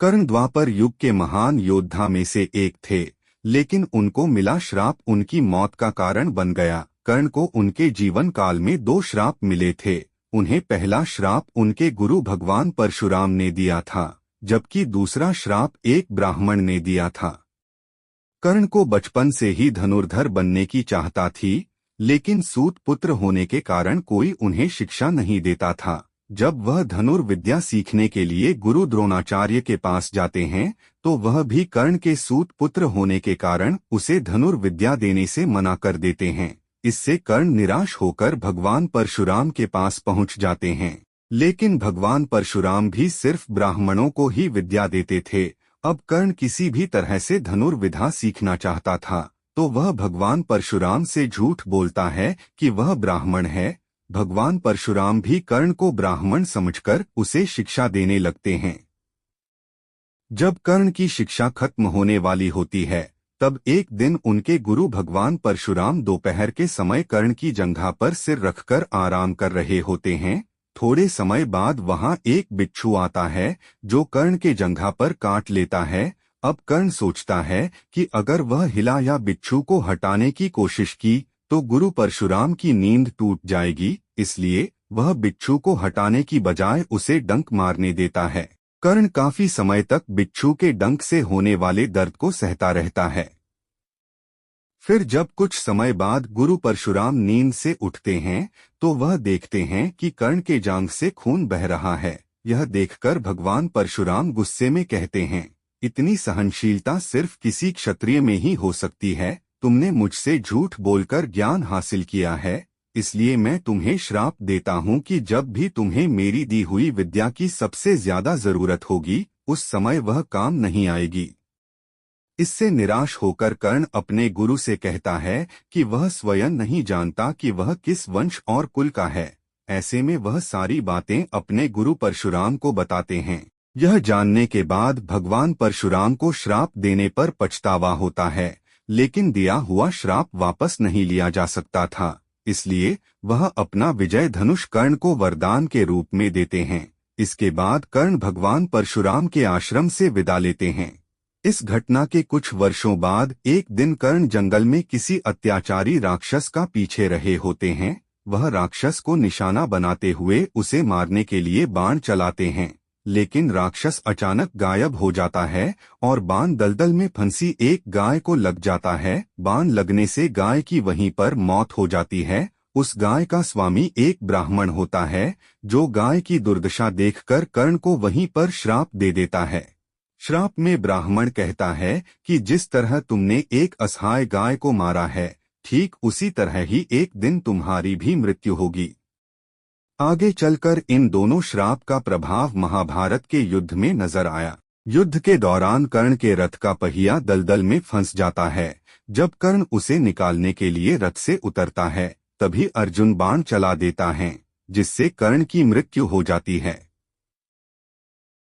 कर्ण द्वापर युग के महान योद्धा में से एक थे, लेकिन उनको मिला श्राप उनकी मौत का कारण बन गया। कर्ण को उनके जीवन काल में 2 श्राप मिले थे। उन्हें पहला श्राप उनके गुरु भगवान परशुराम ने दिया था, जबकि दूसरा श्राप एक ब्राह्मण ने दिया था। कर्ण को बचपन से ही धनुर्धर बनने की चाहता थी, लेकिन सूत पुत्र होने के कारण कोई उन्हें शिक्षा नहीं देता था। जब वह धनुर्विद्या सीखने के लिए गुरु द्रोणाचार्य के पास जाते हैं, तो वह भी कर्ण के सूत पुत्र होने के कारण उसे धनुर्विद्या देने से मना कर देते हैं। इससे कर्ण निराश होकर भगवान परशुराम के पास पहुंच जाते हैं, लेकिन भगवान परशुराम भी सिर्फ ब्राह्मणों को ही विद्या देते थे। अब कर्ण किसी भी तरह से धनुर्विद्या सीखना चाहता था, तो वह भगवान परशुराम से झूठ बोलता है कि वह ब्राह्मण है। भगवान परशुराम भी कर्ण को ब्राह्मण समझकर उसे शिक्षा देने लगते हैं। जब कर्ण की शिक्षा खत्म होने वाली होती है, तब एक दिन उनके गुरु भगवान परशुराम दोपहर के समय कर्ण की जंघा पर सिर रखकर आराम कर रहे होते हैं। थोड़े समय बाद वहां एक बिच्छू आता है, जो कर्ण के जंघा पर काट लेता है। अब कर्ण सोचता है कि अगर वह हिला या बिच्छू को हटाने की कोशिश की तो गुरु परशुराम की नींद टूट जाएगी, इसलिए वह बिच्छू को हटाने की बजाय उसे डंक मारने देता है। कर्ण काफी समय तक बिच्छू के डंक से होने वाले दर्द को सहता रहता है। फिर जब कुछ समय बाद गुरु परशुराम नींद से उठते हैं, तो वह देखते हैं कि कर्ण के जांघ से खून बह रहा है। यह देखकर भगवान परशुराम गुस्से में कहते हैं, इतनी सहनशीलता सिर्फ किसी क्षत्रिय में ही हो सकती है। तुमने मुझसे झूठ बोलकर ज्ञान हासिल किया है, इसलिए मैं तुम्हें श्राप देता हूँ कि जब भी तुम्हें मेरी दी हुई विद्या की सबसे ज्यादा जरूरत होगी, उस समय वह काम नहीं आएगी। इससे निराश होकर कर्ण अपने गुरु से कहता है कि वह स्वयं नहीं जानता कि वह किस वंश और कुल का है। ऐसे में वह सारी बातें अपने गुरु परशुराम को बताते हैं। यह जानने के बाद भगवान परशुराम को श्राप देने पर पछतावा होता है, लेकिन दिया हुआ श्राप वापस नहीं लिया जा सकता था। इसलिए वह अपना विजय धनुष कर्ण को वरदान के रूप में देते हैं। इसके बाद कर्ण भगवान परशुराम के आश्रम से विदा लेते हैं। इस घटना के कुछ वर्षों बाद एक दिन कर्ण जंगल में किसी अत्याचारी राक्षस का पीछे रहे होते हैं। वह राक्षस को निशाना बनाते हुए उसे मारने के लिए बाण चलाते हैं, लेकिन राक्षस अचानक गायब हो जाता है और बाण दलदल में फंसी एक गाय को लग जाता है। बाण लगने से गाय की वहीं पर मौत हो जाती है। उस गाय का स्वामी एक ब्राह्मण होता है, जो गाय की दुर्दशा देखकर कर्ण को वहीं पर श्राप दे देता है। श्राप में ब्राह्मण कहता है कि जिस तरह तुमने एक असहाय गाय को मारा है, ठीक उसी तरह ही एक दिन तुम्हारी भी मृत्यु होगी। आगे चलकर इन दोनों श्राप का प्रभाव महाभारत के युद्ध में नजर आया। युद्ध के दौरान कर्ण के रथ का पहिया दलदल में फंस जाता है। जब कर्ण उसे निकालने के लिए रथ से उतरता है, तभी अर्जुन बाण चला देता है, जिससे कर्ण की मृत्यु हो जाती है।